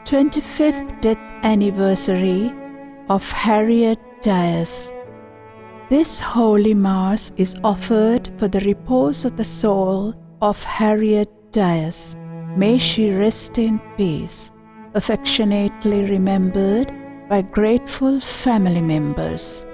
25th death anniversary of Harriet Dyers. This holy mass is offered for the repose of the soul of Harriet Dyers. May she rest in peace, affectionately remembered by grateful family members.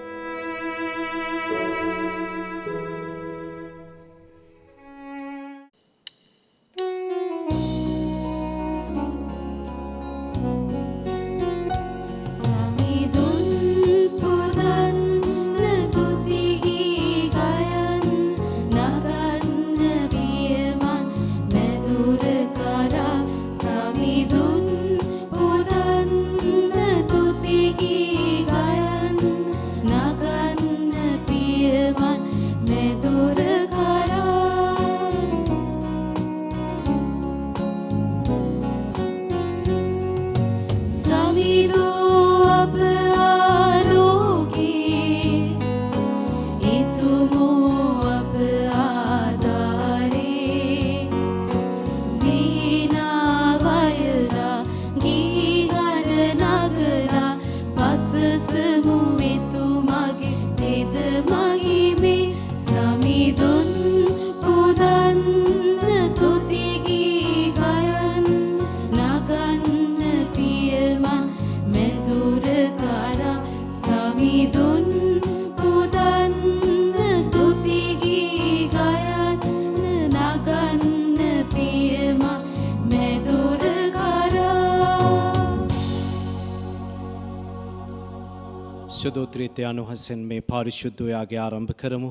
शुद्धोत्रित्यानु Hasan में पारिशुद्धो आगे आरंभ करमु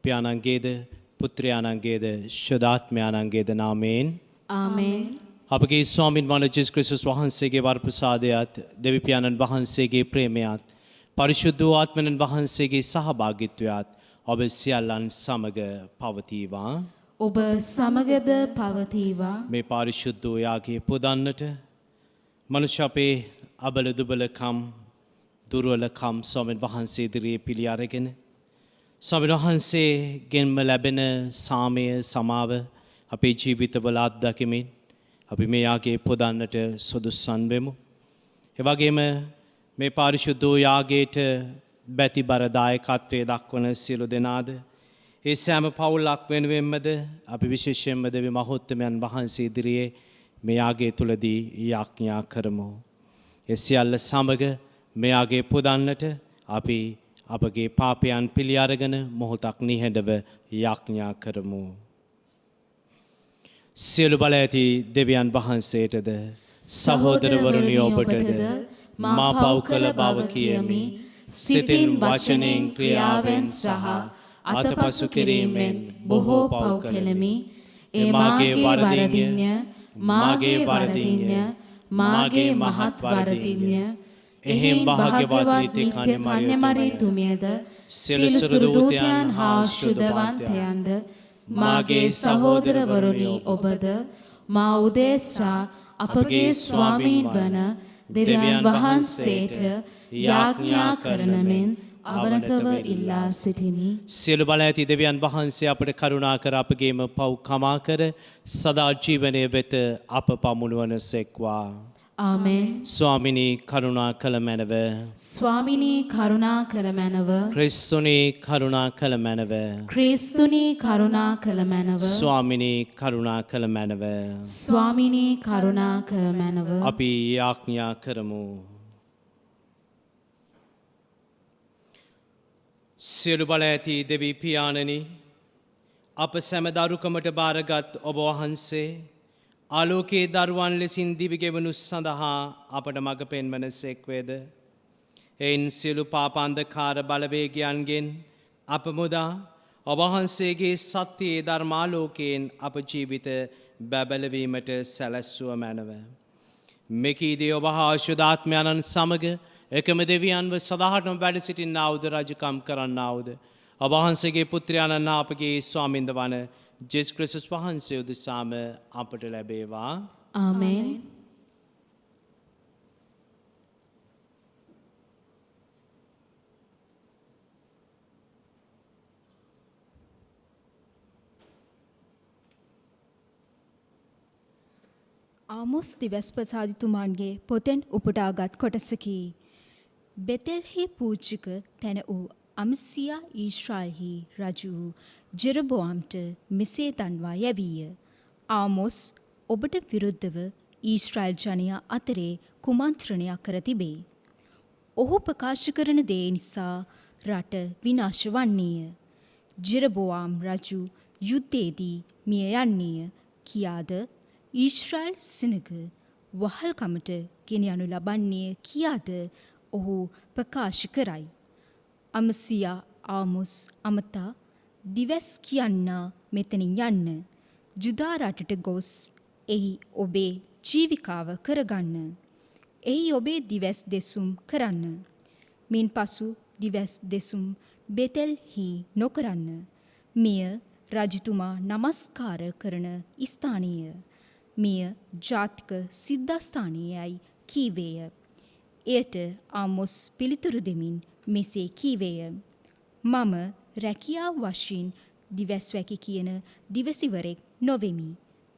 प्यानांगेद पुत्र्यानांगेद शुद्धात्म्यानांगेद नामेन आमेन. आपके स्वामीन वाले जिस क्रिस्टस वහන්සේ ගේ වර ප්‍රසාදයට දෙවි පියාණන් වහන්සේගේ ප්‍රේමයත් පරිශුද්ධ ආත්මයන් වහන්සේගේ සහභාගීත්වයත් ඔබ සියල්ලන් සමග පවතිවා. ඔබ සමගද පවතිවා. මේ පාරිශුද්ධ යාගේ පුදන්නට මනුෂ්‍ය අපේ අබල දුබලකම් දුර්වලකම් ස්වාමීන් වහන්සේ ඉදිරියේ පිළි අරගෙන ස්වාමීන් වහන්සේගෙන්ම ලැබෙන සාමය සමාව අපේ ජීවිතවල අත්දැකීමින් අපි මේ යාගේ පුදන්නට සුදුසුන් වෙමු. ඒ වගේම මේ පාරිශුද්ධ යාගයට බැතිබර දායකත්වයේ දක්වන සියලු දෙනාද ඒ සෑම පවුලක් වෙනුවෙන්මද අපි විශේෂයෙන්ම දෙවි මහෝත්තමයන් වහන්සේ ඉදිරියේ මේ යාගය තුලදී යාඥා කරමු. ඒ සියල්ල සමග මෙයාගේ පුදන්නට අපි අපගේ පාපයන් පිළි අරගෙන මොහොතක් නිහඬව යාඥා කරමු. සියලු බල ඇති දෙවියන් වහන්සේටද සහෝදරවරුනි ඔබටද මා පව් කළ බව කියමි. සිතින් වචනෙන් ක්‍රියාවෙන් සහ අතපසු කිරීමෙන් බොහෝ පව් කළෙමි. ඒ මාගේ වරදින්ය, මාගේ වරදින්ය, මාගේ මහත් වරදින්ය. එහෙම් භාග්‍යවත් නිත්‍ය කන්‍යමරිතුමියද සියලු දූතයන් හා ශුද්ධවන්තයන්ද මාගේ සහෝදරවරුනි ඔබද මා උදෙසා අපගේ ස්වාමීන් වන දෙවියන් වහන්සේට යාඥා කරන මෙන් අවනතව ඉල්ලා සිටිමි. සියලු බල ඇති දෙවියන් වහන්සේ අපට කරුණා කර අපගේම පව් කමා කර සදා ජීවනයේ වෙත අප පමුණුවන සෙක්වා. ආමෙන්. ස්වාමිනී කරුණා කළ මැනව. ස්වාමිනී කරුණා කළ මැනව. ක්‍රිස්තුනී කරුණා කළ මැනව. ක්‍රිස්තුනී කරුණා කළ මැනව. ස්වාමිනී කරුණා කළ මැනව. ස්වාමිනී කරුණා කළ මැනව. අපි යාඥා කරමු. සියලු බල ඇති දෙවි පියාණනි අප සැම දරුකමට බාරගත් ඔබ වහන්සේ ආලෝකයේ දරුවන් ලෙසින් දිවිගෙවනු සඳහා අපට මඟ පෙන්වන සෙක්වේද. එයින් සියලු පාපාන්ධකාර බලවේගයන්ගෙන් අප මුදා ඔබ වහන්සේගේ සත්‍යයේ ධර්මාලෝකයෙන් අප ජීවිත බැබලවීමට සැලැස්සුව මැනව. මෙකීදී ඔබ හා ශුද්ධාත්මයන්න් සමග එකම දෙවියන්ව සදාහටම වැඩ සිටින්නාවුද රජකම් කරන්නාවුද ඔබ වහන්සේගේ පුත්‍රයාණන් අපගේ ස්වාමින්ද වන ජේසුස් ක්‍රිස්තුස් වහන්සේ උදෙසාම අපට ලැබේවා. ආමෙන්. ආමොස් දිවස්පසාදිතුමාන්ගේ පොතෙන් උපුටාගත් කොටසකි. බෙතෙල්හි පූජ්‍යක තැන වූ අමසියා ඊශ්‍රායෙහි රජු ජෙරබෝම්ට මෙසේ දන්වා යැවීය. ආමොස් ඔබට විරුද්ධව ඊශ්‍රායෙල් ජනයා අතරේ කුමන්ත්‍රණයක් කර තිබේ. ඔහු ප්‍රකාශ කරන දේ නිසා රට විනාශ වන්නේය. ජෙරබෝම් රජු යුද්ධයේදී මිය යන්නේය කියාද ඊශ්‍රායෙල් සෙනග වහල්කමට ගෙන යනු ලබන්නේ කියාද ඔහු ප්‍රකාශ කරයි. අමසියා ආමොස් අමතා දිවස් කියන්නා මෙතනින් යන්න. ජුදා රටට ගොස් එහි ඔබේ ජීවිකාව කරගන්න. එහි ඔබේ දිවස් දෙසුම් කරන්න. මින් පසු දිවස් දෙසුම් බෙතෙල්හි නොකරන්න. මෙය රජතුමා නමස්කාර කරන ස්ථානීය. මෙය ජාතික සිද්ධාස්ථානයයි කීවේය. එයට ආමොස් පිළිතුරු දෙමින් මෙසේ කීවේය. මම රැකියා වශයෙන් දිවස්වැකි කියන දිවසිවරෙක් නොවෙමි.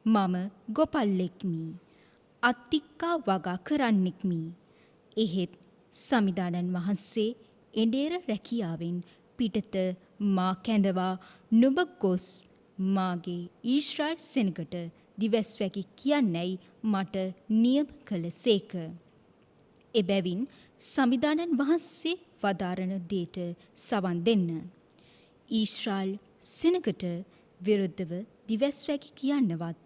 මම ගොපල්ලෙක්මි. අත්තික්කා වගා කරන්නෙක්මි. එහෙත් සමිදානන් වහන්සේ එඬේර රැකියාවෙන් පිටත මා කැඳවා නුඹ ගොස් මාගේ ඊශ්‍රායෙල් සෙනගට දිවස්වැකි කියන්නැයි මට නියම කළ සේක. එබැවින් සමිදානන් වහන්සේ වදාරන දේට සවන් දෙන්න. ඊශ්‍රායෙල් සෙනගට විරුද්ධව දිවස්වැකි කියන්නවත්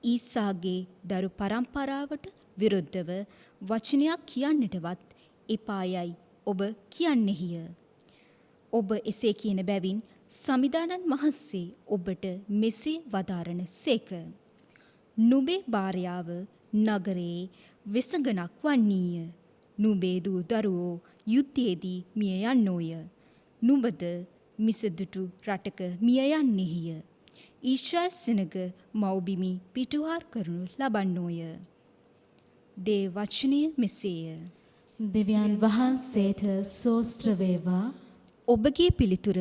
ඊසාගේ දරු පරම්පරාවට විරුද්ධව වචනයක් කියන්නටවත් එපායයි ඔබ කියන්නෙහිය. ඔබ එසේ කියන බැවින් සමිදානන් වහන්සේ ඔබට මෙසේ වදාරන සේක. නුඹේ භාර්යාව නගරයේ වෙසඟනක් වන්නීය. නුඹේ දූ දරුවෝ යුද්ධයේදී මිය යන්නෝය. නුඹද මිසදුටු රටක මිය යන්නෙහිය. ඊශ්‍රායෙල් සෙනග මව්බිමි පිටුහාර කරනු ලබන්නෝය. දේ වචනය මෙසේය. දෙවියන් වහන්සේට සෝස්ත්‍ර වේවා. ඔබගේ පිළිතුර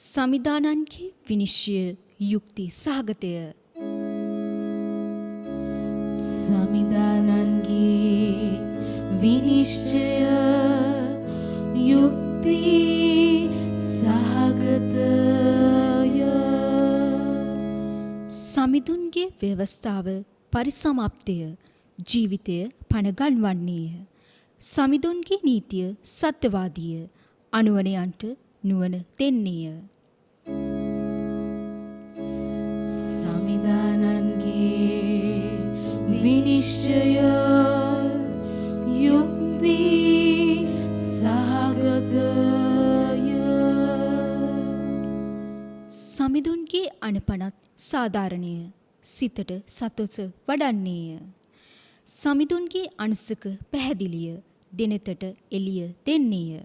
සමිදානන්ගේ විනිශ්චය යුක්ති සහගතය. සමිදානන්ගේ විනිශ්චය යුක්ති සහගතය. සමිඳුන්ගේ ව්‍යවස්ථාව පරිසමාප්තිය ජීවිතය පණගන්වන්නේය. සමිඳුන්ගේ නීතිය සත්‍යවාදීය අනුවනයන්ට නුවණ දෙන්නේය. සමිදානන්ගේ විනිශ්චය යුක්ති සහගතය. සමිඳුන්ගේ අනපනත් සාධාරණය සිතට සතොස වඩන්නේය. සමිඳුන්ගේ අංශක පැහැදිලිය දිනෙතට එළිය දෙන්නේය.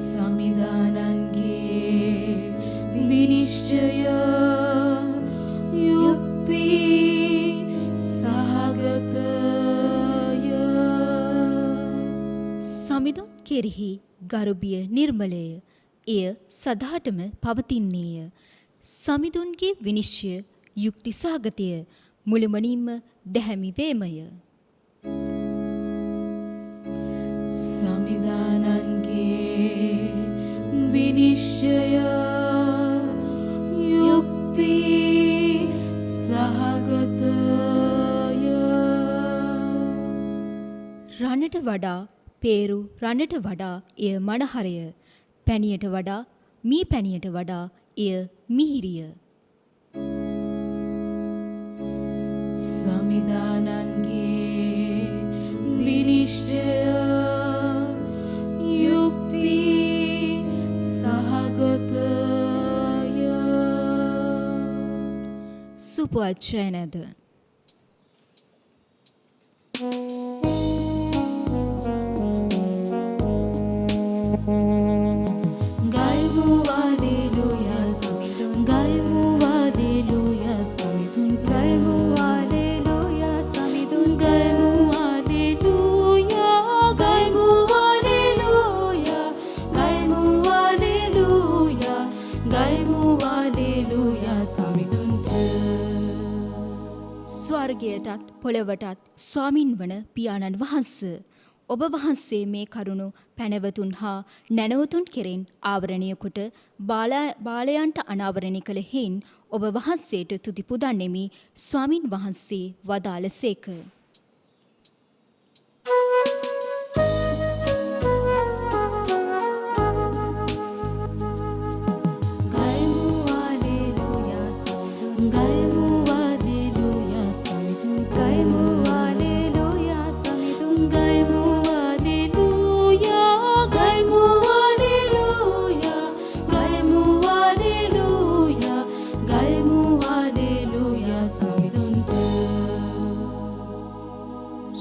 සමිදානන්ගේ විනිශ්චය යුක්ති සහගතය. සමිඳුන් කෙරෙහි ගරුබිය නිර්මලය. එය සදාටම පවතින්නේය. සමිඳුන්ගේ විනිශ්චය යුක්ති සහගතය මුළුමනින්ම දැහැමි වේමය. සමිදානන්ගේ විනිශ්චය යුක්ති සහගතය. රණට වඩා පේරු රණට වඩා එය මනහරය. පැණියට වඩා මී පැණියට වඩා එය මිහිරිය. සමිදානන්ගේ විනිශ්චය යුක්ති සහගතය. සුපවච්චයනද ආකාශයටත් පොළවටත් ස්වාමින් වන පියාණන් වහන්ස. ඔබ වහන්සේ මේ කරුණු පැනවතුන් හා නැනවතුන් කෙරෙන් ආවරණය කොට බාලයන්ට අනාවරණය කළ හේන් ඔබ වහන්සේට තුති පුදන්නෙමි ස්වාමින් වහන්සේ වදාළසේක.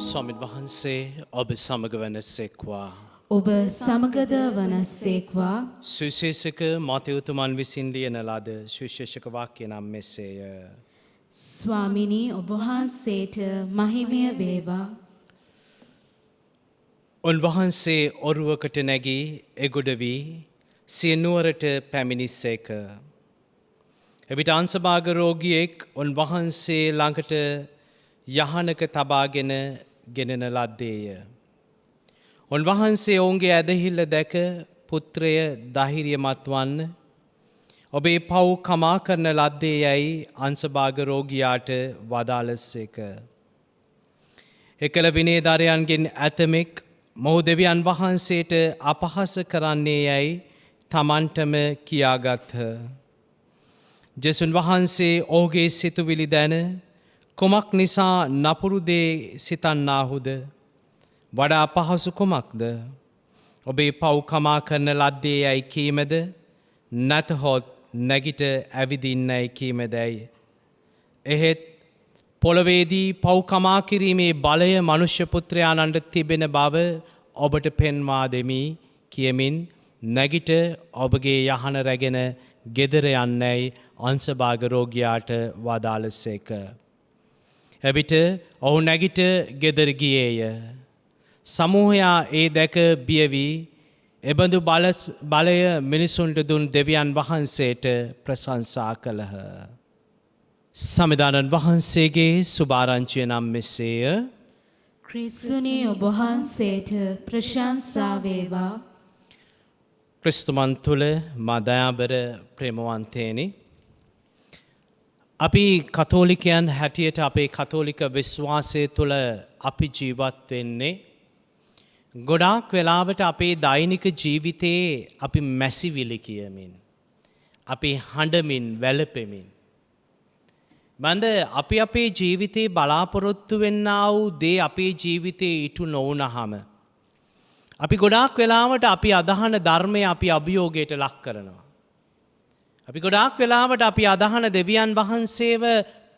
ස්වාමින් වහන්සේ ඔබ සමග වනසේක්වා. ඔබ සමගද වනස්සේක්වා. සුවිශේෂක මාතේතුමන් විසින් ලියන ලද සුවිශේෂක වාක්‍ය නම් මෙසේය. ස්වාමිනී ඔබ වහන්සේට මහිමය වේවා. උන්වහන්සේ ඔරුවකට නැගී එගොඩ වී සිය නුවරට පැමිණිසේක. එවිට අංශභාග රෝගියෙක් උන්වහන්සේ ළඟට යහනක තබාගෙන ගෙනෙන ලද්දේය. උන්වහන්සේ ඔවුන්ගේ ඇදහිල්ල දැක පුත්‍රය ධෛර්යමත් වන්න ඔබේ පව් කමා කරන ලද්දේ යැයි අංශභාග රෝගියාට වදාළසේක. එකල විනයධරයන්ගෙන් ඇතමෙක් මොහු දෙවියන් වහන්සේට අපහාස කරන්නේ යැයි තමන්ටම කියාගත්හ. ජෙසුන් වහන්සේ ඔහුගේ සිතුවිලි දැන කුමක් නිසා නපුරු දේ සිතන්නාහුද? වඩා පහසු කුමක්ද? ඔබේ පව් කමා කරන ලද්දේ යැයි කීමද? නැතහොත් නැගිට ඇවිදින්නයි කීමදැයි. එහෙත් පොළොවේදී පව් කමා කිරීමේ බලය මනුෂ්‍ය පුත්‍රයාණන්ට තිබෙන බව ඔබට පෙන්වා දෙමි කියමින් නැගිට ඔබගේ යහන රැගෙන ගෙදර යන්නයි අංශභාග රෝගියාට වදාළසේක. එවිට ඔහු නැගිට ගෙදර ගියේය. සමූහයා ඒ දැක බිය වී එබඳු බලය මිනිසුන්ට දුන් දෙවියන් වහන්සේට ප්‍රශංසා කළහ. සමිදානන් වහන්සේගේ සුභාරංචිය නම් මෙසේය. ක්‍රිස්තුනී ඔබ වහන්සේට ප්‍රශංසා වේවා. ක්‍රිස්තුමන් තුළ මා දයාබර ප්‍රේමවන්තේනි, අපි කතෝලිකයන් හැටියට අපේ කතෝලික විශ්වාසය තුළ අපි ජීවත් වෙන්නේ ගොඩාක් වෙලාවට අපේ දෛනික ජීවිතයේ අපි මැසිවිලි කියමින්, අපි හඬමින් වැළපෙමින්. බන්ද අපි අපේ ජීවිතේ බලාපොරොත්තු වෙන්නා වූ දේ අපේ ජීවිතේ ඉටු නොවුනහම අපි ගොඩාක් වෙලාවට අපි අදහන ධර්මය අපි අභියෝගයට ලක් කරනවා. අපි ගොඩාක් වෙලාවට අපි අදහන දෙවියන් වහන්සේව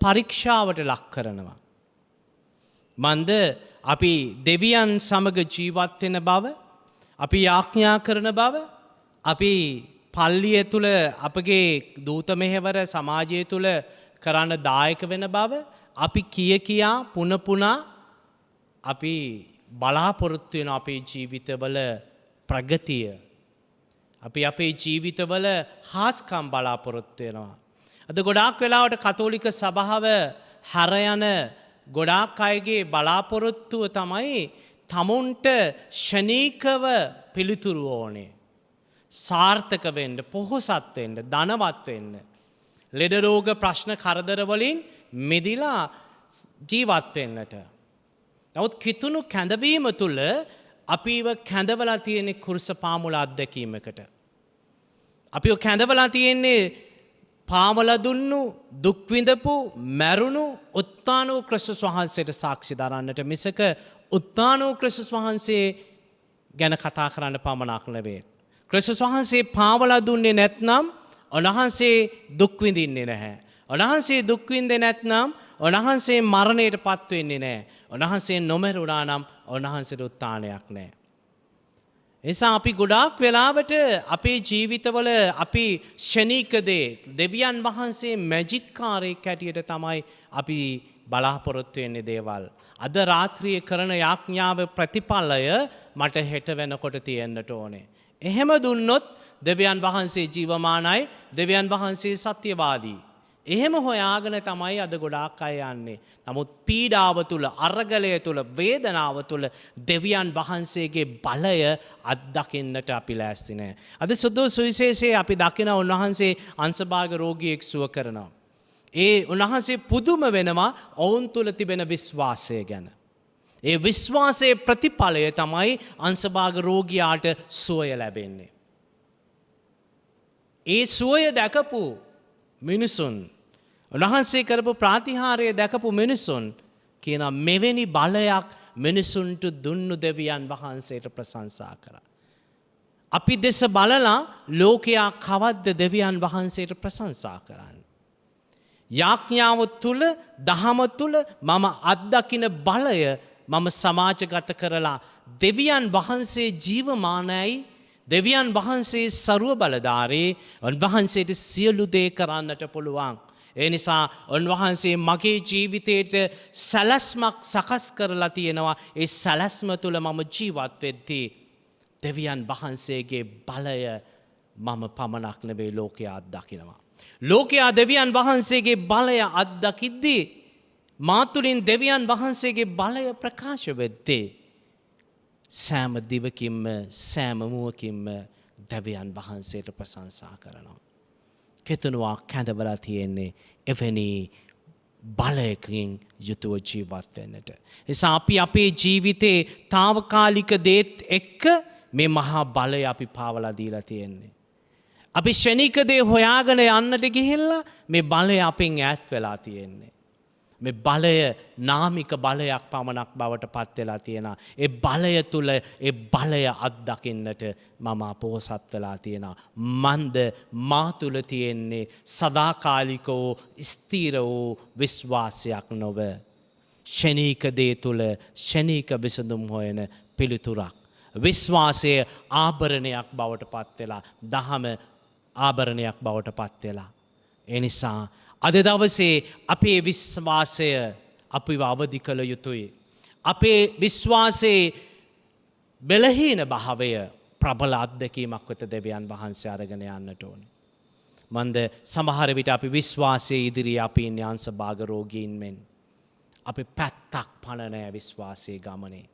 පරීක්ෂාවට ලක් කරනවා. මන්ද අපි දෙවියන් සමග ජීවත් වෙන බව, අපි යාඥා කරන බව, අපි පල්ලිය තුල අපගේ දූත මෙහෙවර සමාජය තුල කරන්න දායක වෙන බව අපි කියා පුන පුනා අපි බලාපොරොත්තු වෙන අපේ ජීවිතවල ප්‍රගතිය, අපි අපේ ජීවිතවල හාස්කම් බලාපොරොත්තු වෙනවා. අද ගොඩාක් වෙලාවට කතෝලික සභාව හැර යන ගොඩාක් අයගේ බලාපොරොත්තුව තමයි තමුන්ට ෂණීකව පිළිතුරු ඕනේ. සාර්ථක වෙන්න, පොහොසත් වෙන්න, ධනවත් වෙන්න. ලෙඩ රෝග ප්‍රශ්න කරදර වලින් මිදිලා ජීවත් වෙන්නට. නමුත් කිතුණු කැඳවීම තුළ අපිව කැඳවලා තියෙන කුරුස පාමුල අත්දැකීමකට. අපිව කැඳවලා තියෙන්නේ පාමුල දුන්නු, දුක් විඳපු, මැරුණු උත්ථාන වූ ක්‍රිස්තුස් වහන්සේට සාක්ෂි දරන්නට මිසක උත්ථාන වූ ක්‍රිස්තුස් වහන්සේ ගැන කතා කරන්න පමණක් නෙවෙයි. ක්‍රිස්තුස් වහන්සේ පාමුල දුන්නේ නැත්නම් උන්වහන්සේ දුක් විඳින්නේ නැහැ. උන්වහන්සේ දුක් විඳින්නේ නැත්නම් උන්වහන්සේ මරණයට පත් වෙන්නේ නැහැ. උන්වහන්සේ නොමරුණා නම් උන්වහන්සේට උත්ථානයක් නැහැ. එසා අපි ගොඩාක් වෙලාවට අපේ ජීවිතවල අපි ෂණික දේ දෙවියන් වහන්සේ මැජික් කාරයෙක් හැටියට තමයි අපි බලාපොරොත්තු වෙන්නේ දේවල්. අද රාත්‍රියේ කරන යාඥාව ප්‍රතිඵලය මට හෙට වෙනකොට තියෙන්නට ඕනේ. එහෙම දුන්නොත් දෙවියන් වහන්සේ ජීවමානයි, දෙවියන් වහන්සේ සත්‍යවාදී. එහෙම හොයාගෙන තමයි අද ගොඩාක් අය යන්නේ. නමුත් පීඩාව තුළ, අරගලය තුළ, වේදනාව තුළ දෙවියන් වහන්සේගේ බලය අත්දකින්නට අපි ලෑස්ති නැහැ. අද සුවිශේෂයේ අපි දකින උන්වහන්සේ අංශභාග රෝගියෙක් සුව කරනවා. ඒ උන්වහන්සේ පුදුම වෙනවා ඔවුන් තුළ තිබෙන විශ්වාසය ගැන. ඒ විශ්වාසයේ ප්‍රතිඵලය තමයි අංශභාග රෝගියාට සුවය ලැබෙන්නේ. ඒ සුවය දැකපු මිනිසුන්, උන්වහන්සේ කරපු ප්‍රාතිහාර්ය දැකපු මිනිසුන් කියන මෙවැනි බලයක් මිනිසුන්ට දුන්නු දෙවියන් වහන්සේට ප්‍රශංසා කරා. අපි දෙස බලලා ලෝකයා කවද්ද දෙවියන් වහන්සේට ප්‍රශංසා කරන්නේ? යාඥාව තුළ, දහම තුළ මම අත්දකින බලය මම සමාජගත කරලා දෙවියන් වහන්සේ ජීවමානයි, දෙවියන් වහන්සේ සර්ව බලධාරී, උන්වහන්සේට සියලු දේ කරන්නට පුළුවන්. ඒ නිසා උන්වහන්සේ මගේ ජීවිතයට සැලැස්මක් සකස් කරලා තියෙනවා. ඒ සැලැස්ම තුළ මම ජීවත් වෙද්දී දෙවියන් වහන්සේගේ බලය මම පමණක් නෙවෙයි ලෝකයා අත්දකිනවා. ලෝකයා දෙවියන් වහන්සේගේ බලය අත්දකිද්දී මා තුළින් දෙවියන් වහන්සේගේ බලය ප්‍රකාශ වෙද්දී සෑම දිවකින්ම, සෑම මුවකින්ම දෙවියන් වහන්සේට ප්‍රශංසා කරනවා. කෙතුණුවා කැඳවලා තියෙන්නේ එවැනි බලයකින් යුතුව ජීවත් වෙන්නට. එසා අපි අපේ ජීවිතේ తాවකාලික දේත් එක්ක මේ මහා බලය අපි පාවලා දීලා තියෙන්නේ. අපි ෂණික දේ හොයාගෙන යන්නට ගිහිල්ලා මේ බලය අපෙන් ඈත් වෙලා තියෙන්නේ. මේ බලය නාමික බලයක් පමණක් බවට පත් වෙලා තියෙනවා. ඒ බලය තුල ඒ බලය අත්දකින්නට මම අපොහසත් වෙලා තියෙනවා. මන්ද මා තුල තියෙන්නේ සදාකාලික වූ ස්ථීර වූ විශ්වාසයක් නොව ෂණික දේ තුල ෂණික විසඳුම් හොයන පිළිතුරක්. විශ්වාසය ආභරණයක් බවට පත් වෙලා, දහම ආභරණයක් බවට පත් වෙලා. ඒ නිසා අද දවසේ අපේ විශ්වාසය අපිව අවදි කළ යුතුයි. අපේ විශ්වාසයේ බලහීන භාවය ප්‍රබල අත්දැකීමක් වෙත දෙවියන් වහන්සේ අරගෙන යන්නට ඕනේ. මන්ද සමහර විට අපි විශ්වාසයේ ඉදිරියේ අපි ඉන්නේ අංශභාග රෝගීන් මෙන්. අපි පැත්තක් පණ නැහැ විශ්වාසයේ ගමනේ.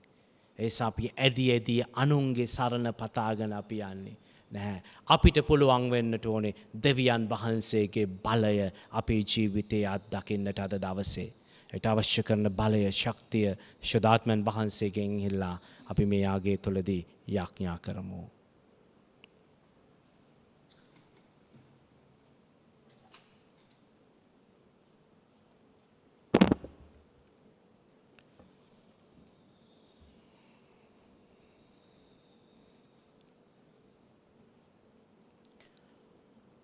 ඒසා අපි ඇදී අනුන්ගේ සරණ පතාගෙන අපි යන්නේ නැහැ. අපිට පුළුවන් වෙන්නට ඕනේ දෙවියන් වහන්සේගේ බලය අපේ ජීවිතයේ අත්දකින්නට අද දවසේ. ඒට අවශ්‍ය කරන බලය, ශක්තිය ශුද්ධාත්මයන් වහන්සේගෙන් ඉල්ලා අපි මේ යාගය තුළදී යාඥා කරමු.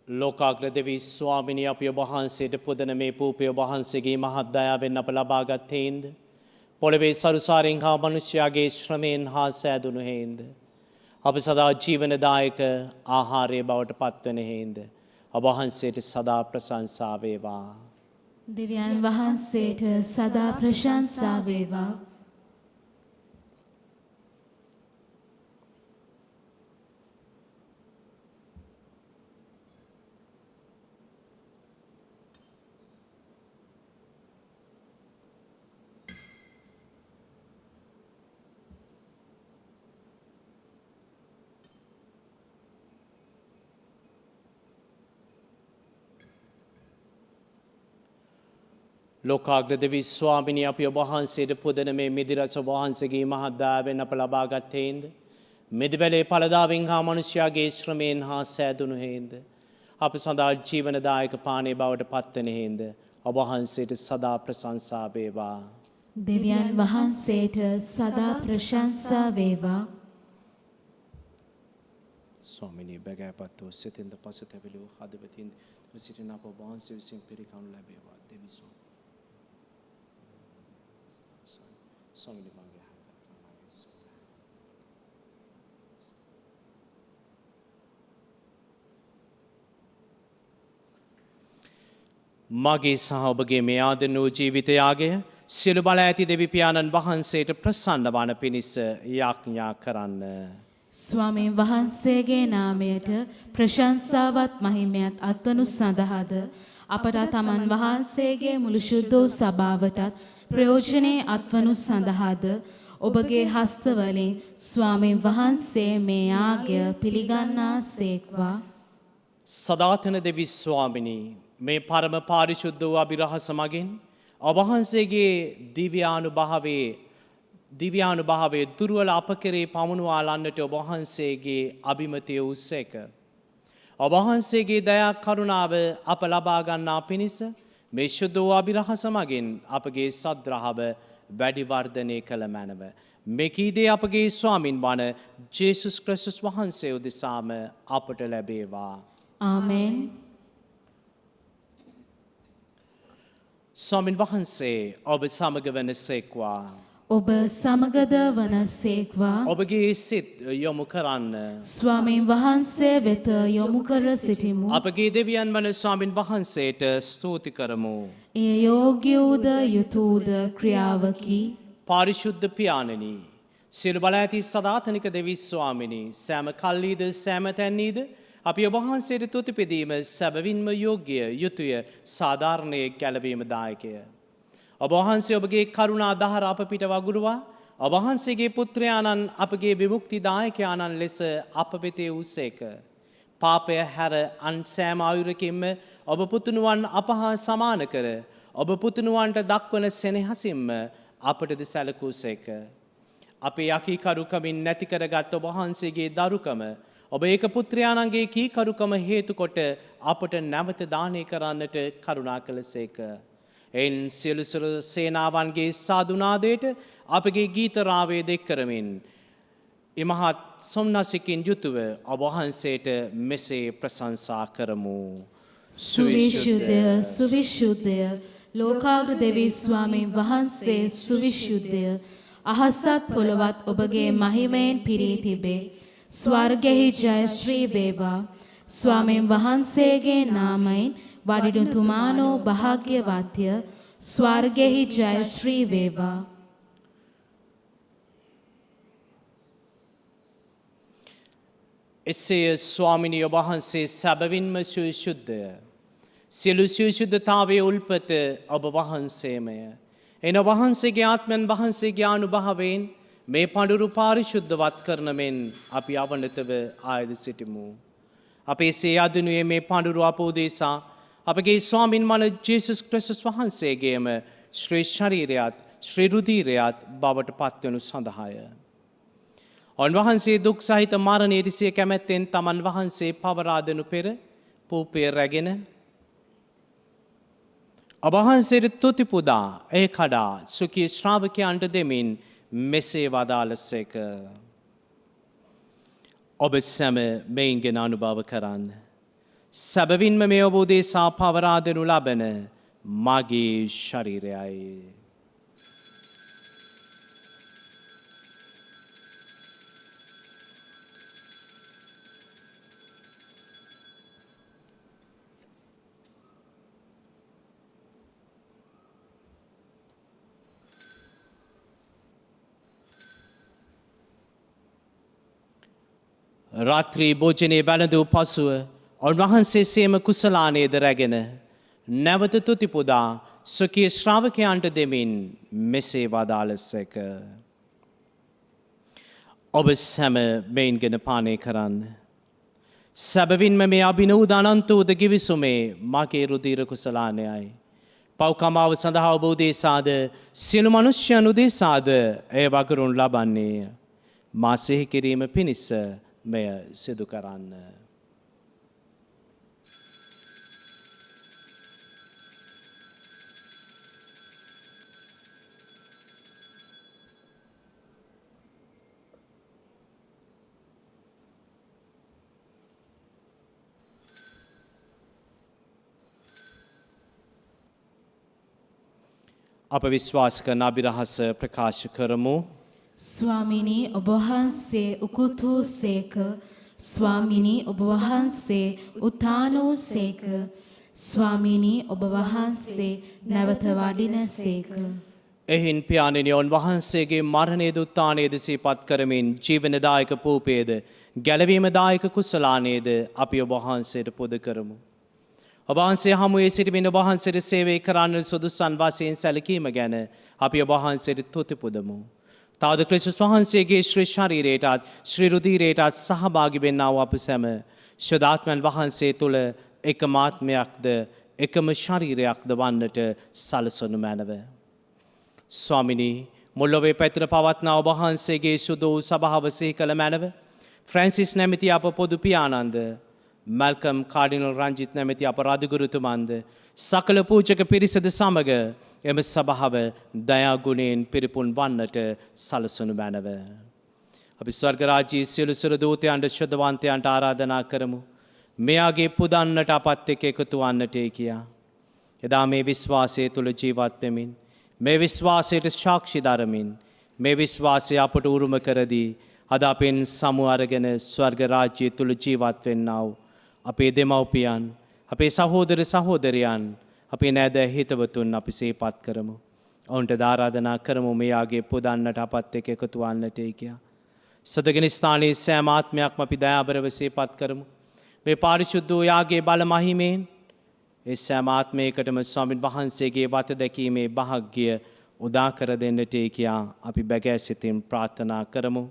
ලෝකාග්‍ර දෙවී ස්වාමිනී අපි ඔබ වහන්සේට පුදන මේ පූපය ඔබ වහන්සේගේ මහත් දයාවෙන් අප ලබාගත් හේන්ද, පොළවේ සරුසාරෙන් හා මනුෂ්‍යයාගේ ශ්‍රමයෙන් හා සෑදුණු හේන්ද, අප සදා ජීවනදායක ආහාරය බවට පත්වන හේන්ද ඔබ වහන්සේට සදා ප්‍රශංසා වේවා. දෙවියන් වහන්සේට සදා ප්‍රශංසා වේවා. ලෝකාග්‍ර දෙවී ස්වාමිනී අපි ඔබ වහන්සේට පුදන මේ මිදිරස ඔබ වහන්සේගේ මහත් දයාවෙන් අප ලබාගත් හේන්ද, මිදිවැලේ ඵලදාවෙන් හා මනුෂ්‍යයාගේ ශ්‍රමයෙන් හා සෑදුණු හේන්ද, අප සදා ජීවනදායක පානය බවට පත්වන හේන්ද ඔබ වහන්සේට සදා ප්‍රශංසා වේවා. දෙවියන් වහන්සේට සදා ප්‍රශංසා වේවා. ස්වාමිනී බැගෑපත් වූ සිතින්ද පසුතැවිලි වූ හදවතින් සිටින අප ඔබ වහන්සේ විසින් පිළිකනු ලැබේවා. දෙවි මගේ සහ ඔබගේ මේ ආදරණ වූ ජීවිතයාගය සියලු බල ඇති දෙවි පියාණන් වහන්සේට ප්‍රසන්න වන පිණිස යාඥා කරන්න. ස්වාමීන් වහන්සේගේ නාමයට ප්‍රශංසාවත් මහිමයත් අත්වනු සඳහාද අපට තමන් වහන්සේගේ මුළු ශුද්ධ වූ සභාවටත් ප්‍රයෝජනේ අත්වනු සඳහාද ඔබගේ හස්තවලින් ස්වාමීන් වහන්සේ මේ යාගය පිළිගන්නාසේක්වා. සදාතන දෙවි ස්වාමිනී මේ පරම පාරිශුද්ධ වූ අභිරහස මගින් ඔබ වහන්සේගේ දිව්‍යානුභාවයේ දුර්වල අප කෙරේ පමුණුවාලන්නට ඔබ වහන්සේගේ අභිමතය වූසේක. ඔබ වහන්සේගේ දයා කරුණාව අප ලබා ගන්නා පිණිස මේ ශුද්ධ වූ අභිරහස මගින් අපගේ සද්‍රාව වැඩි වර්ධනය කළ මැනව. මේ කීදේ අපගේ ස්වාමින් වන ජේසුස් ක්‍රිස්තුස් වහන්සේ උදෙසාම අපට ලැබේවා. ආමෙන්. ස්වාමින් වහන්සේ ඔබ සමග වනසේක්වා. ඔබ සමගද වනසේක්වා. ඔබගේ සිත් යොමු කරන්න. ස්වාමීන් වහන්සේ වෙත යොමු කර සිටිමු. අපගේ දෙවියන් වන ස්වාමින් වහන්සේට ස්තුති කරමු. එය යෝග්‍ය වූද යුතුයද ක්‍රියාවකි. පාරිශුද්ධ පියාණෙනි, සියලු බල ඇති සදාතනික දෙවි ස්වාමිනී, සෑම කල්ලීද සෑම තැන්නීද අපි ඔබ වහන්සේට තුති පිදීම සැබවින්ම යෝග්‍ය, යුතුය, සාධාරණයේ ගැලවීම දායකය. ඔබ වහන්සේ ඔබගේ කරුණා දහර අප පිට වගුරුවා ඔබ වහන්සේගේ පුත්‍රයාණන් අපගේ විමුක්ති දායකයාණන් ලෙස අප වෙතේ වූසේක. පාපය හැර අන් සෑම ආයුරකින්ම ඔබ පුතුණුවන් අප හා සමාන කර ඔබ පුතුණුවන්ට දක්වන සෙනෙහසින්ම අපටද සැලකූසේක. අපේ යකීකරුකමින් නැති කරගත් ඔබ වහන්සේගේ දරුකම ඔබ ඒක පුත්‍රයාණන්ගේ කීකරුකම හේතු කොට අපට නැවත දානය කරන්නට කරුණා කළසේක. එයින් සියලු සේනාවන්ගේ සාදුනාදයට අපගේ ගීත රාවය දෙක් කරමින් ඉමහත් සොම්නසිකින් යුතුව ඔබ වහන්සේට මෙසේ ප්‍රශංසා කරමු. සුවිශුද්ධය සුවිශුද්ධය ලෝකාග්‍ර දෙවි ස්වාමීන් වහන්සේ සුවිශුද්ධය. අහසත් පොළවත් ඔබගේ මහිමයෙන් පිරී තිබේ. ස්වර්ගෙහි ජය ශ්‍රී වේවා. ස්වාමීන් වහන්සේගේ නාමයෙන් වඩිනුතුමානෝ භාග්‍යවත්ය. ස්වර්ගෙහි ජය ශ්‍රී වේවා. එසේ ස්වාමිනිය වහන්සේ සැබවින්ම සුවිශුද්ධය. සියලු සුවිශුද්ධතාවයේ උල්පත ඔබ වහන්සේමය. එන වහන්සේගේ ආත්මයන් වහන්සේගේ අනුභවයෙන් මේ පඬුරු පාරිශුද්ධවත් කරන මෙන් අපි අවනතව ආයද සිටිමු. අපේ සේ අදිනුවේ මේ පඬුරු අපෝදේසා අපගේ ස්වාමින් වන ජේසුස් ක්‍රිස්තුස් වහන්සේගේම ශ්‍රී ශරීරයත් ශ්‍රී රුධිරයත් බවට පත්වනු සඳහාය. උන්වහන්සේ දුක් සහිත මරණයට සිය කැමැත්තෙන් තමන් වහන්සේ පවරා දෙනු පෙර පූපය රැගෙන ඔබ වහන්සේට තුති පුදා එය කඩා සුඛී ශ්‍රාවකයන්ට දෙමින් මෙසේ වදාළසේක. ඔබ සැම මෙයින්ගෙන අනුභව කරන්න. සැබවින්ම මේ ඔබ උදෙසා පවරා දෙනු ලබන මගේ ශරීරයයි. රාත්‍රී භෝජනයේ වැළඳූ පසුව උන්වහන්සේ සේම කුසලානේද රැගෙන නැවත තුති පුදා සුඛී ශ්‍රාවකයන්ට දෙමින් මෙසේ වදාළසේක. ඔබ සැම මෙයින්ගෙන පානය කරන්න. සැබවින්ම මේ අභිනවූද අනන්ත වූද ගිවිසුමේ මගේ රුධිර කුසලානයයි. පව්කමාව සඳහා ඔබ උදෙසාද සියලු මනුෂ්‍යයන් උදෙසාද එය වගරුන් ලබන්නේය. මා සිහි කිරීම පිණිස මෙය සිදු කරන්න. අප විශ්වාස කරන අභිරහස ප්‍රකාශ කරමු. ස්වාමිනී ඔබ වහන්සේ උකුත් වූ සේක. ස්වාමිනී ඔබ වහන්සේ උත්ථාන වූ සේක. ස්වාමිනී ඔබ වහන්සේ නැවත වඩින සේක. එහින් පියාණෙනි වහන්සේගේ මරණයේද උත්ථානයේද සිහිපත් කරමින් ජීවනදායක පූපයේද ගැලවීමදායක කුසලානයේද අපි ඔබ වහන්සේට පුද කරමු. ඔබ වහන්සේ හමුවේ සිටමින් ඔබ වහන්සේට සේවය කරන්න සුදුසන් වශයෙන් සැලකීම ගැන අපි ඔබ වහන්සේට තුති පුදමු. තවද ක්‍රිස්තුස් වහන්සේගේ ශ්‍රී ශරීරයටත් ශ්‍රී රුධිරයටත් සහභාගී වෙන්නා වූ අප සැම ශුද්ධාත්මයන් වහන්සේ තුල එකම ආත්මයක්ද එකම ශරීරයක්ද වන්නට සලසනු මැනව. ස්වාමිනී මුල්ලොවේ පැතිර පවත්නා ඔබ වහන්සේගේ සුදු වූ සභාව සිහි කළ මැනව. ෆ්‍රැන්සිස් නැමැති අප පොදු පියාණන්ද මැල්කම් කාඩිනල් රංජිත් නැමැති අප රජගුරුතුමන්ද සකල පූජක පිරිසද සමග එම සභාව දයා ගුණයෙන් පිරිපුන් වන්නට සලසනු මැනව. අපි ස්වර්ග රාජ්‍යයේ සියලු සුර දූතයන්ට ශුද්ධවන්තයන්ට ආරාධනා කරමු. මෙයාගේ පුදන්නට අපත් එක්ක එකතු වන්නටේ කියා. එදා මේ විශ්වාසය තුල ජීවත් වෙමින් මේ විශ්වාසයට සාක්ෂි දරමින් මේ විශ්වාසය අපට උරුම කරදී අද අපෙන් සමු අරගෙන ස්වර්ග රාජ්‍යය තුල ජීවත් වෙන්නා වූ අපේ දෙමව්පියන් අපේ සහෝදර සහෝදරයන් අපේ නෑද හිතවතුන් අපි සිහිපත් කරමු. ඔවුන්ට ආරාධනා කරමු මෙයාගේ පුදන්නට අපත් එක්ක එකතු වන්නටේ කියා. සදගෙන ස්ථානයේ සෑම ආත්මයක්ම අපි දයාබරව සිහිපත් කරමු. මේ පාරිශුද්ධ වූ යාගේ බල මහිමෙන් ඒ සෑම ආත්මයකටම ස්වාමින් වහන්සේගේ වත දැකීමේ වාසනාව උදා කර දෙන්නටේ කියා අපි බැගෑ සිතින් ප්‍රාර්ථනා කරමු.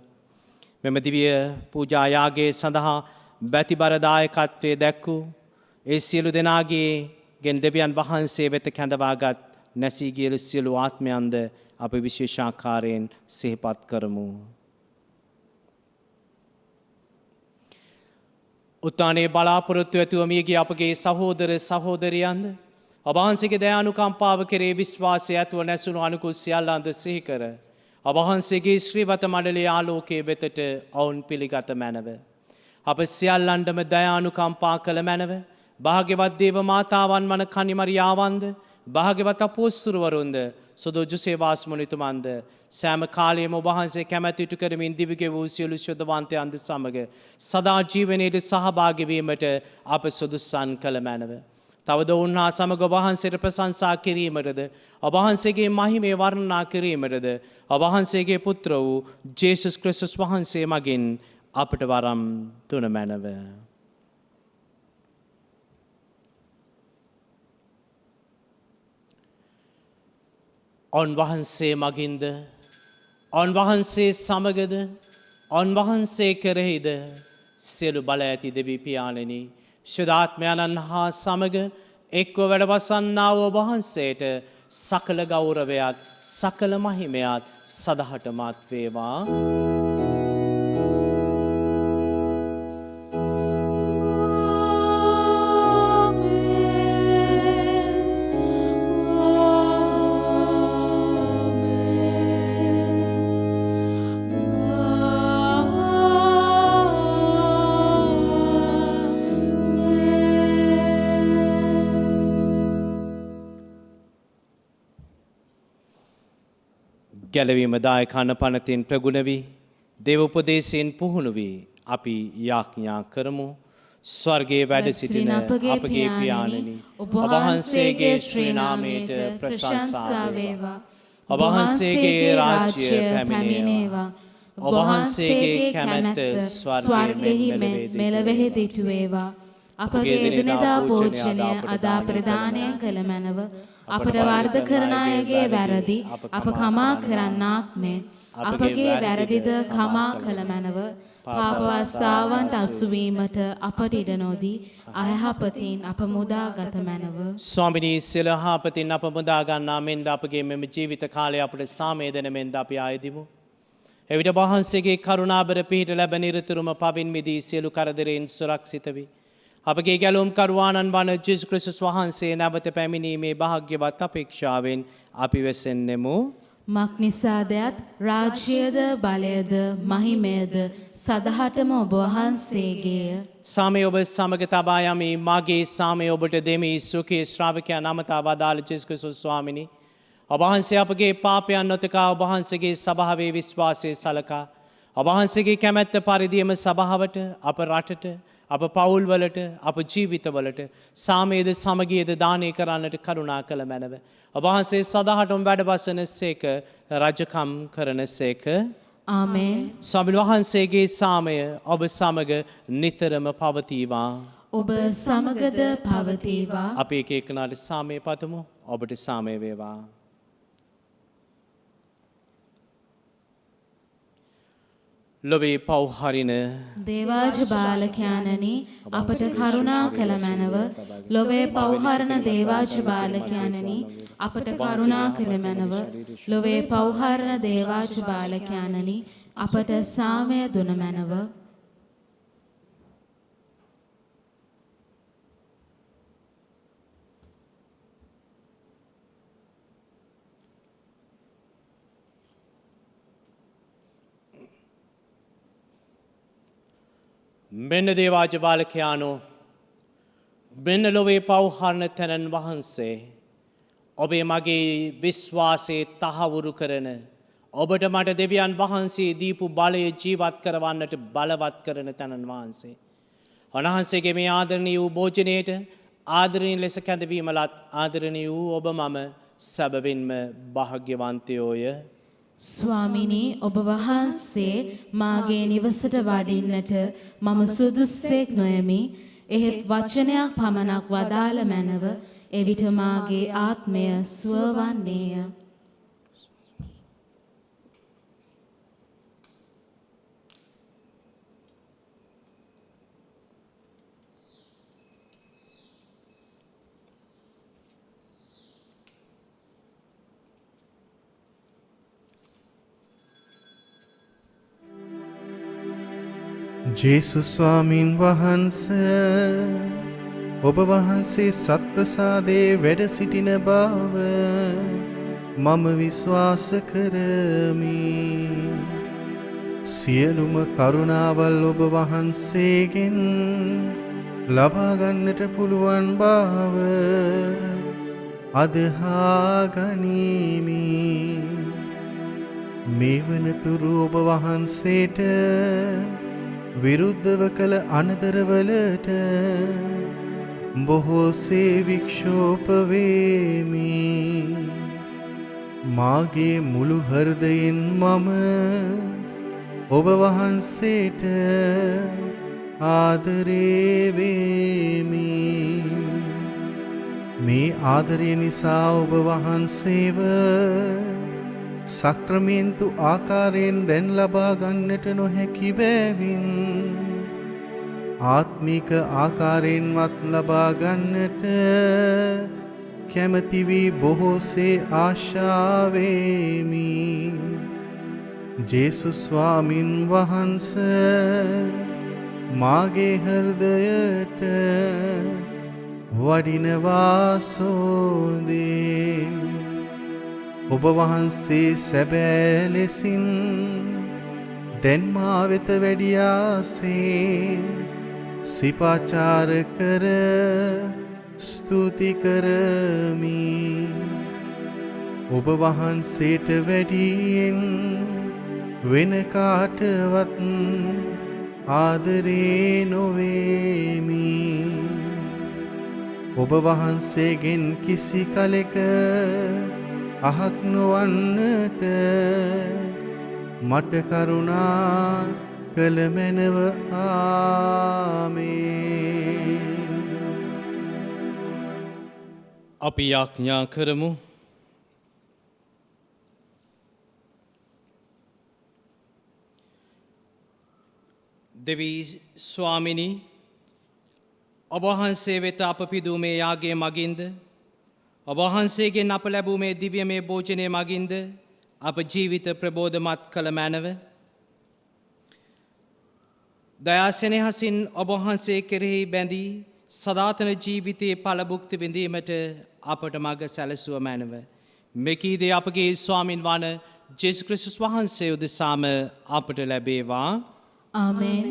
මෙම දිව්‍ය පූජා යාගයේ සඳහා බැතිබර දායකත්වයේ දැක්වූ ඒ සියලු දෙනාගේ ගෙන් දෙවියන් වහන්සේ වෙත කැඳවාගත් නැසී ගිය සියලු ආත්මයන්ද අපි විශේෂාකාරයෙන් සිහිපත් කරමු. උත්තානයේ බලාපොරොත්තු ඇතුව මියගිය අපගේ සහෝදර සහෝදරියන්ද ඔබ වහන්සේගේ දයානුකම්පාව කෙරේ විශ්වාසය ඇතුව නැසුණු අනුකුල් සියල්ලන්ද සිහි කර ඔබ වහන්සේගේ ශ්‍රීවත මණ්ඩලයේ ආලෝකයේ වෙතට ඔවුන් පිළිගත මැනව. අප සියල්ලන්ටම දයානුකම්පා කළ මැනව. භාග්‍යවත් දේව මාතාවන් වන කනිමරියාවන්ද භාග්‍යවත් අපොස්තුරුවරුන්ද සුදු ජොසේවාස් මුනිතුමන්ද සෑම කාලයේම ඔබ වහන්සේ කැමැති ඉටු කරමින් දිවිගෙ වූ සියලු ශුද්ධවන්තයන්ද සමග සදා ජීවනයේ සහභාගී වීමට අප සුදුසන් කළ මැනව. තවද උන්හා සමග ඔබ වහන්සේට ප්‍රශංසා කිරීමටද ඔබ වහන්සේගේ මහිමය වර්ණනා කිරීමටද ඔබ වහන්සේගේ පුත්‍ර වූ ජේසුස් ක්‍රිස්තුස් වහන්සේ මගින් අපට වරම් දුන මැනව. ඔන්වහන්සේ මගින්ද ඔන්වහන්සේ සමගද ඔන්වහන්සේ කෙරෙහිද සියලු බල ඇති දෙවි පියාණෙනි ශුද්ධාත්මයන්න් හා සමග එක්ව වැඩවසන්නා වූ වහන්සේට සකල ගෞරවයත් සකල මහිමයත් සදහටමත් වේවා. ගැලවීම දායක අන පනතින් ප්‍රගුණ වී දේව උපදේශයෙන් පුහුණු වී අපි යාඥා කරමු. ස්වර්ගයේ වැඩ සිටින අපගේ පියාණනි ඔබ වහන්සේගේ ශ්‍රී නාමයට ප්‍රශංසා වේවා. ඔබ වහන්සේගේ රාජ්‍ය පැමිණේවා. ඔබ වහන්සේගේ කැමැත්ත ස්වර්ගයෙහි මෙලොවෙහි සිටු වේවා. අපගේ එදිනෙදා භෝජනය අද ප්‍රදානය කළ මැනව අපට වර්ධ කරන අයගේ වැරදි අප කමා කරන්නාක් මෙන් අපගේ වැරදිද කමා කළ මැනව. පාපවස්ථාවන්ට අසුවීමට අපට ඉඩ නොදී අයහපතින් අප මුදාගත මැනව. ස්වාමිනී සියලු යහපතින් අප මුදා ගන්නා මෙන්ද අපගේ මෙම ජීවිත කාලය අපට සාමේදන මෙන්ද අපි ආයදිමු. එවිට වහන්සේගේ කරුණාබර පිහිට ලැබ නිරතුරුම පවින් මිදී සියලු කරදරයෙන් සුරක්ෂිත වී අපගේ ගැලුම් කරුවාණන් වන ජේසුස් ක්‍රිස්තුස් වහන්සේ නැවත පැමිණීමේ භාග්‍යවත් අපේක්ෂාවෙන් අපි වෙසෙන්නෙමු. මක් නිසාදයත් රාජ්‍යයද බලයද මහිමයද සදහටම ඔබ වහන්සේගේය. සාමය ඔබ සමග තබා යමි. මාගේ සාමය ඔබට දෙමි. සුඛී ශ්‍රාවකයන් අමතා වදාළ ජේසුස් ක්‍රිස්තුස් ස්වාමිනී ඔබ වහන්සේ අපගේ පාපයන් නොතකා ඔබ වහන්සේගේ සභාවේ විශ්වාසය සලකා ඔබ වහන්සේගේ කැමැත්ත පරිදිම සභාවට අප රටට අප පවුල්වලට අප ජීවිතවලට සාමයේද සමගියද දානය කරන්නට කරුණා කළ මැනව. ඔබ වහන්සේ සදාහටම වැඩවසන සේක රජකම් කරන සේක. ආමේන්. ස්වාමීන් වහන්සේගේ සාමය ඔබ සමග නිතරම පවතිවා. ඔබ සමගද පවතිවා. අපි එක එකනාට සාමය පතමු. ඔබට සාමය වේවා. ලොවේ පව්හරින දේවාජ බාලකයාණනි අපට කරුණා කළ මැනව. ලොවේ පව්හරණ දේවාජ බාලකයාණනි අපට කරුණා කළ මැනව. ලොවේ පව්හරණ දේවාජ බාලකයාණනි අපට සාමය දුන මැනව. මෙන්න දේවාජ බාලකයානෝ මෙන්න ලොවේ පව්හරණ තැනන් වහන්සේ ඔබේ මගේ විශ්වාසයේ තහවුරු කරන ඔබට මට දෙවියන් වහන්සේ දීපු බලය ජීවත් කරවන්නට බලවත් කරන තැනන් වහන්සේ. උන්වහන්සේගේ මේ ආදරණීය වූ භෝජනයට ආදරණීය ලෙස කැඳවීමලත් ආදරණීය වූ ඔබ මම සැබවින්ම භාග්‍යවන්තයෝය. ස්වාමිනී ඔබ වහන්සේ මාගේ නිවසට වඩින්නට මම සුදුස්සෙක් නොයමි. එහෙත් වචනයක් පමණක් වදාළ මැනව එවිට මාගේ ආත්මය සුවවන්නේය. ජේසුස් ස්වාමින් වහන්සේ ඔබ වහන්සේ සත්ප්‍රසාදයේ වැඩ සිටින බව මම විශ්වාස කරමි. සියලුම කරුණාවල් ඔබ වහන්සේගෙන් ලබා ගන්නට පුළුවන් බව අදහා ගනිමි. මේ වනතුරු ඔබ වහන්සේට විරුද්ධව කළ අනතරවලට බොහෝසේ වික්ෂෝප වේමි. මාගේ මුළු හෘදයෙන් මම ඔබ වහන්සේට ආදරේ වේමි. මේ ආදරය නිසා ඔබ වහන්සේව සක්‍රමේන්තු ආකාරයෙන් දැන් ලබා ගන්නට නොහැකි බැවින් ආත්මික ආකාරයෙන්වත් ලබා ගන්නට කැමති වී බොහෝසේ ආශාවෙමි. ජේසුස් ස්වාමින් වහන්සේ මාගේ හෘදයට වඩිනවා සෝදේ. ඔබ වහන්සේ සැබෑ ලෙසින් දැන් මා වෙත වැඩියාසේ සිපාචාර කර ස්තුති කරමි. ඔබ වහන්සේට වැඩියෙන් වෙන කාටවත් ආදරේ නොවේමි. ඔබ වහන්සේගෙන් කිසි කලෙක අහක් නොවන්නට මට කරුණා කළ මැනව. ආමේන්. අපි යාඥා කරමු. දෙවී ස්වාමිනී ඔබ වහන්සේ වෙත අප පිදූ මේ යාගයේ මගින්ද ඔබ වහන්සේගෙන් අප ලැබූ මේ දිව්‍යමය භෝජනය මගින්ද අප ජීවිත ප්‍රබෝධමත් කළ මැනව. දයා සෙනෙහසින් ඔබ වහන්සේ කෙරෙහි බැඳී සදාතන ජීවිතයේ ඵල භුක්ති විඳීමට අපට මඟ සැලසුව මැනව. මෙකීදී අපගේ ස්වාමින් වන ජේසුස් ක්‍රිස්තුස් වහන්සේ උදෙසාම අපට ලැබේවා. ආමේන්.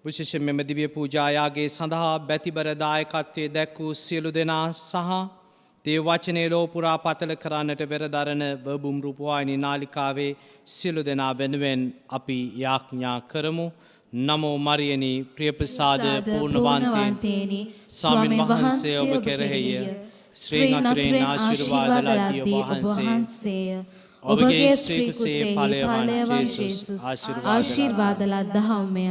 විශේෂයෙන් මෙම දිව්‍ය පූජායාගේ සඳහා බැතිබර දායකත්වයේ දැක් වූ සියලු දෙනා සහ දේව වචනේ ලෝ පුරා පතල කරන්නට වෙරදරන වබුම් රූපවාහිනී නාලිකාවේ සියලු දෙනා වෙනුවෙන් අපි යාඥා කරමු. නමෝ මරියනි ප්‍රියප්‍රසාද පූර්ණවන්තේනි ස්වාමීන් වහන්සේ ඔබ කෙරෙහිය ශ්‍රී නතරේ ආශිර්වාද ලදී ඔබ වහන්සේ ඔබගේ ස්ත්‍රී කුසෙහි ඵලයවන් ජේසුස් ආශිර්වාද ලද්දහමය.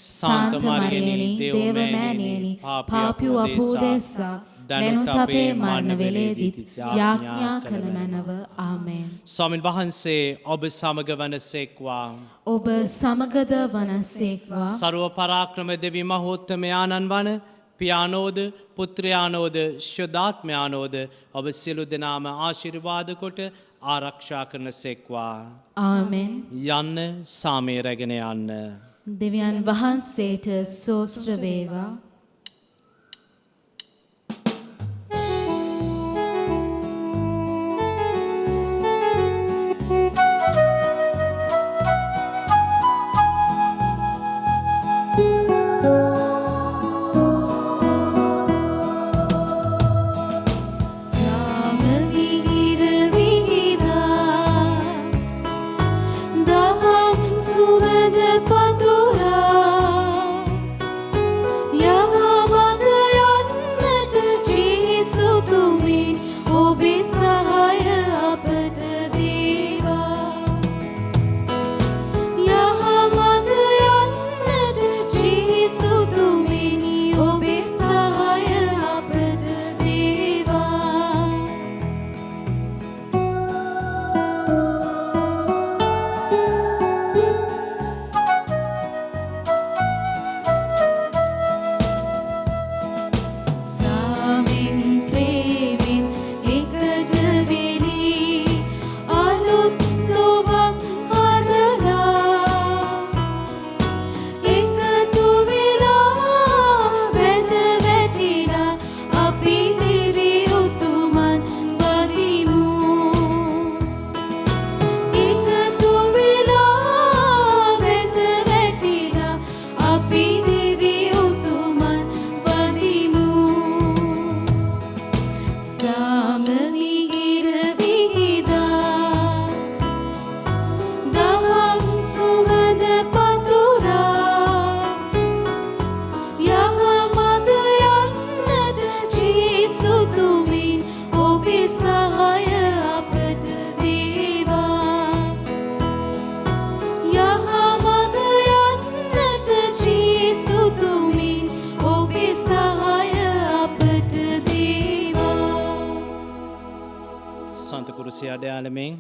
සාන්ත මරියනි දේවමෑණියනි පාපියෝ අපෝදෙස්සා දැනුත් අපේ මරණ වේලේදී යාඥා කළ මැනව. ආමේන්. ස්වාමින් වහන්සේ ඔබ සමග වනසේක්වා. ඔබ සමගද වනසේක්වා. සර්ව පරාක්‍රම දෙවි මහෝත්තමයාණන් වන පියානෝද පුත්‍රයානෝද ශුද්ධාත්මයානෝද ඔබ සියලු දෙනාම ආශිර්වාද කොට ආරක්ෂා කරන සේක්වා. ආමෙන්. යන්න සාමය රැගෙන යන්න. දෙවියන් වහන්සේට සෝස්ත්‍ර වේවා.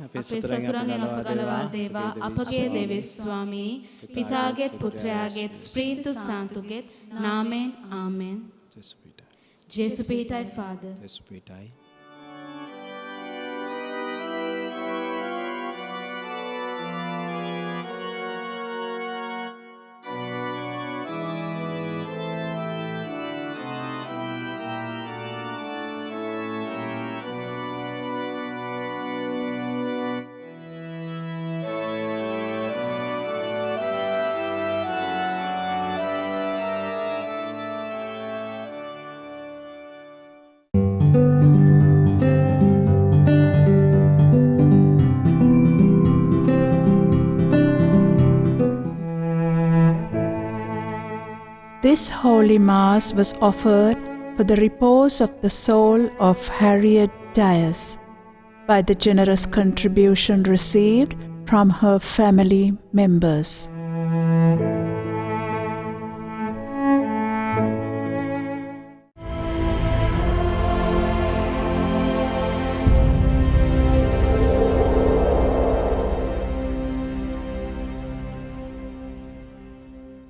අපේ සතුරන්ගෙන් අප ගලවා දේවා. අපගේ දෙවි ස්වාමී පිතාගේත් පුත්‍රයාගේත් ස්ප්‍රීතු සාන්තුගේත් නාමෙන් ආමෙන්. ජේසු පීඨයි ෆාදර්. ජේසු පීඨයි. This Holy Mass was offered for the repose of the soul of Harriet Dias by the generous contribution received from her family members.